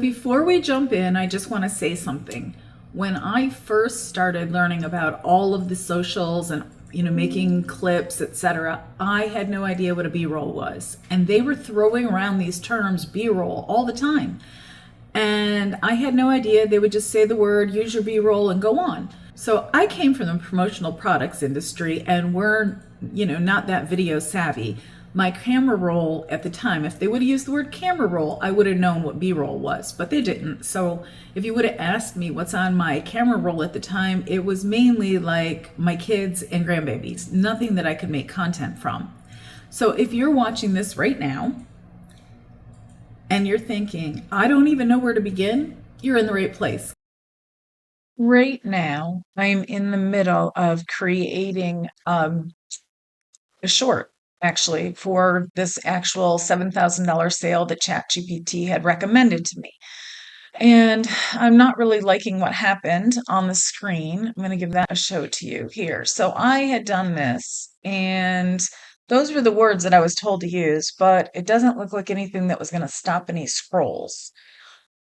Before we jump in, I just want to say something. When I first started learning about all of the socials and making clips, etc., I had no idea what a B-roll was. And they were throwing around these terms B-roll all the time. And I had no idea. They would just say the word, use your B-roll and go on. So I came from the promotional products industry and we're, not that video savvy. My camera roll at the time, if they would have used the word camera roll, I would have known what B-roll was, but they didn't. So if you would have asked me what's on my camera roll at the time, it was mainly like my kids and grandbabies, nothing that I could make content from. So if you're watching this right now and you're thinking, I don't even know where to begin, you're in the right place. Right now, I'm in the middle of creating a short, actually, for this actual $7,000 sale that ChatGPT had recommended to me. And I'm not really liking what happened on the screen. I'm going to give that a show to you here. So I had done this, and those were the words that I was told to use, but it doesn't look like anything that was going to stop any scrolls.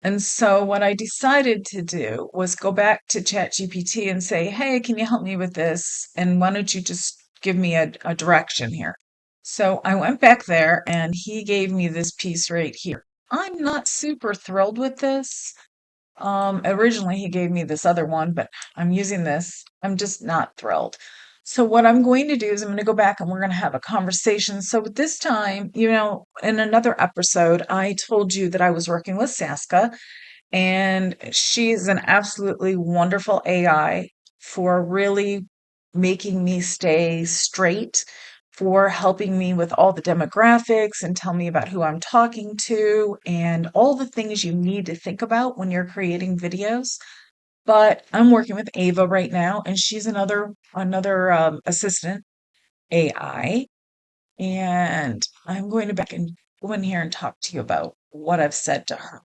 And so what I decided to do was go back to ChatGPT and say, hey, can you help me with this? And why don't you just give me a direction here? So I went back there and he gave me this piece right here. I'm not super thrilled with this. Originally he gave me this other one, but I'm using this. I'm just not thrilled. So what I'm going to do is I'm going to go back and we're going to have a conversation. So this time, in another episode, I told you that I was working with SASCA, and she's an absolutely wonderful AI for really making me stay straight, for helping me with all the demographics and tell me about who I'm talking to and all the things you need to think about when you're creating videos. But I'm working with Ava right now, and she's another assistant AI, and I'm going to back and go in here and talk to you about what I've said to her.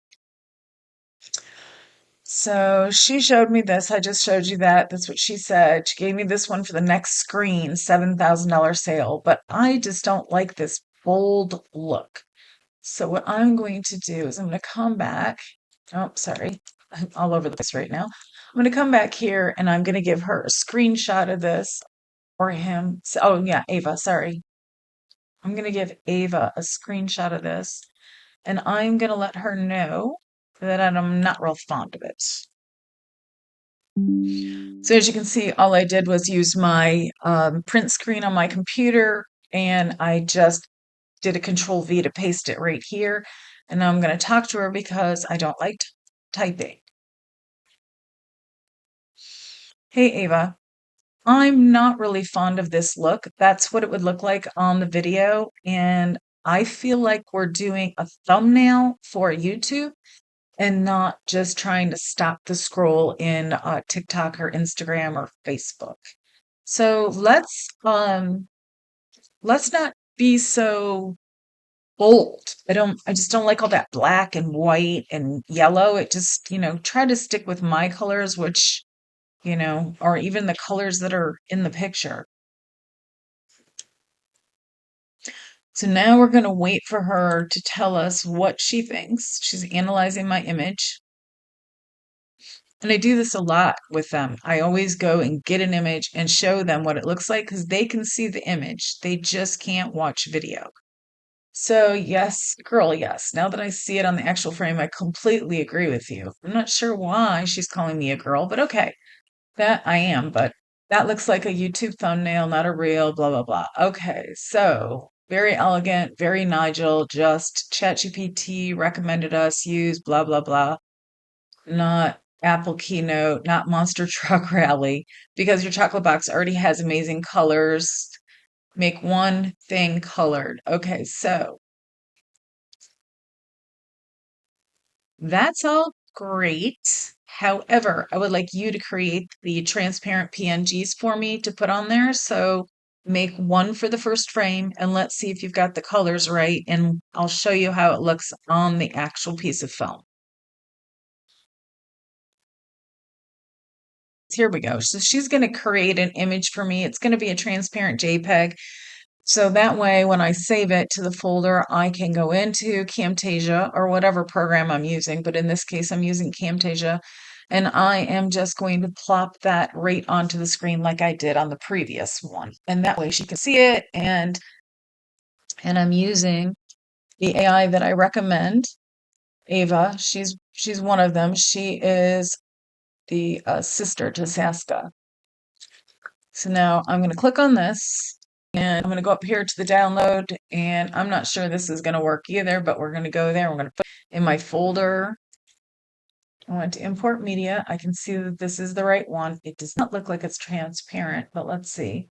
So she showed me this. I just showed you that. That's what she said. She gave me this one for the next screen, $7,000 sale. But I just don't like this bold look. So what I'm going to do is I'm going to come back. Oh, sorry. I'm all over the place right now. I'm going to come back here and I'm going to give her a screenshot of this or him. So, oh, yeah, Ava, sorry. I'm going to give Ava a screenshot of this and I'm going to let her know that I'm not real fond of it. So as you can see, all I did was use my print screen on my computer, and I just did a Control V to paste it right here. And now I'm going to talk to her because I don't like typing. Hey, Ava, I'm not really fond of this look. That's what it would look like on the video. And I feel like we're doing a thumbnail for YouTube and not just trying to stop the scroll in TikTok or Instagram or Facebook. So let's not be so bold. I just don't like all that black and white and yellow. It just, try to stick with my colors, which, or even the colors that are in the picture. So now we're going to wait for her to tell us what she thinks. She's analyzing my image. And I do this a lot with them. I always go and get an image and show them what it looks like because they can see the image. They just can't watch video. So, yes, girl, yes. Now that I see it on the actual frame, I completely agree with you. I'm not sure why she's calling me a girl, but okay, that I am. But that looks like a YouTube thumbnail, not a real, blah, blah, blah. Okay, so very elegant, very Nigel, just ChatGPT recommended us use, blah, blah, blah. Not Apple Keynote, not Monster Truck Rally, because your chocolate box already has amazing colors. Make one thing colored. Okay, so that's all great. However, I would like you to create the transparent PNGs for me to put on there. So make one for the first frame and let's see if you've got the colors right. And I'll show you how it looks on the actual piece of film. Here we go. So she's going to create an image for me. It's going to be a transparent JPEG. So that way, when I save it to the folder, I can go into Camtasia or whatever program I'm using. But in this case, I'm using Camtasia. And I am just going to plop that right onto the screen like I did on the previous one. And that way she can see it. And I'm using the AI that I recommend, Ava. She's one of them. She is the sister to SASCA. So now I'm going to click on this and I'm going to go up here to the download, and I'm not sure this is going to work either, but we're going to go there. We're going to put in my folder. I went to import media. I can see that this is the right one. It does not look like it's transparent, but let's see.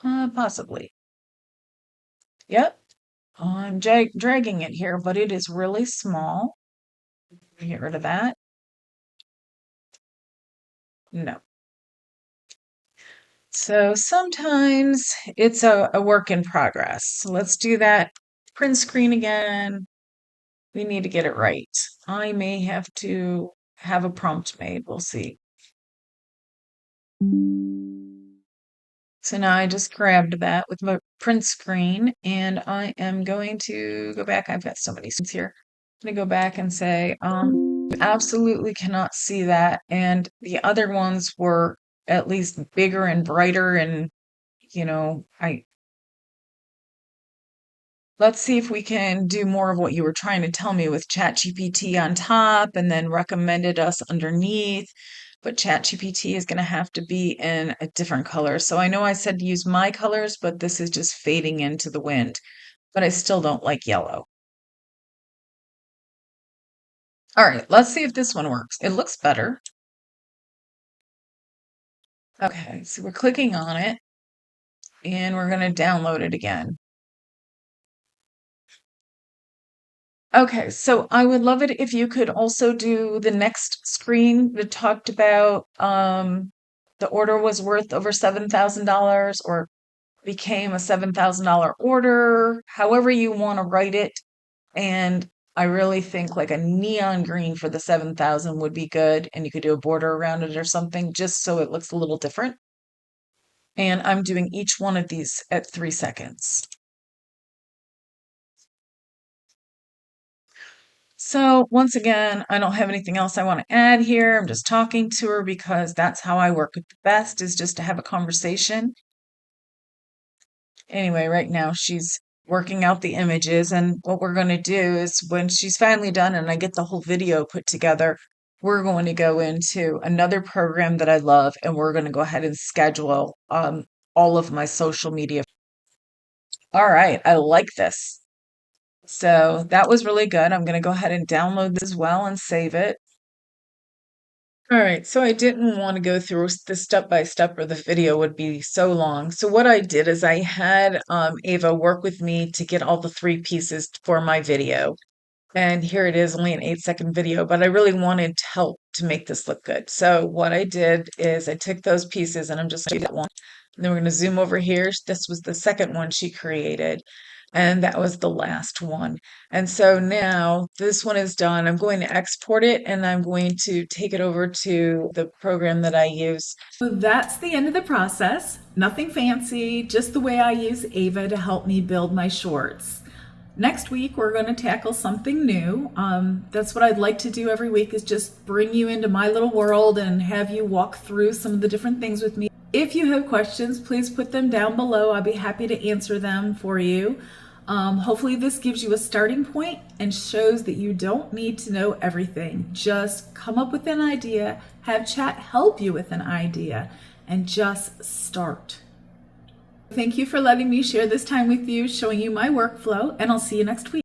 Possibly. Yep. I'm dragging it here, but it is really small. Get rid of that. No. So sometimes it's a work in progress. So let's do that print screen again. We need to get it right. I may have to have a prompt made. We'll see. So now I just grabbed that with my print screen, and I am going to go back. I've got so many screens here. I'm going to go back and say, absolutely cannot see that. And the other ones were at least bigger and brighter, and let's see if we can do more of what you were trying to tell me with ChatGPT on top and then recommended us underneath. But ChatGPT is going to have to be in a different color. So I know I said to use my colors, but this is just fading into the wind. But I still don't like yellow. All right, let's see if this one works. It looks better. Okay, so we're clicking on it and we're going to download it again. Okay, so I would love it if you could also do the next screen that talked about the order was worth over $7,000 or became a $7,000 order, however you want to write it. And I really think like a neon green for the 7,000 would be good. And you could do a border around it or something just so it looks a little different. And I'm doing each one of these at 3 seconds. So once again, I don't have anything else I want to add here. I'm just talking to her because that's how I work with the best, is just to have a conversation. Anyway, right now she's working out the images, and what we're going to do is when she's finally done and I get the whole video put together, we're going to go into another program that I love, and we're going to go ahead and schedule all of my social media. All right, I like this. So that was really good. I'm going to go ahead and download this as well and save it. All right, so I didn't want to go through the step by step or the video would be so long. So what I did is I had Ava work with me to get all the 3 pieces for my video. And here it is, only an 8-second video, but I really wanted help to make this look good. So what I did is I took those pieces, and I'm just going to do that one. And then we're going to zoom over here. This was the second one she created, and that was the last one. And so now this one is done. I'm going to export it, and I'm going to take it over to the program that I use. So that's the end of the process. Nothing fancy, just the way I use Ava to help me build my shorts. Next week, we're going to tackle something new. That's what I'd like to do every week, is just bring you into my little world and have you walk through some of the different things with me. If you have questions, please put them down below. I'll be happy to answer them for you. Hopefully this gives you a starting point and shows that you don't need to know everything. Just come up with an idea, have chat help you with an idea, and just start. Thank you for letting me share this time with you, showing you my workflow, and I'll see you next week.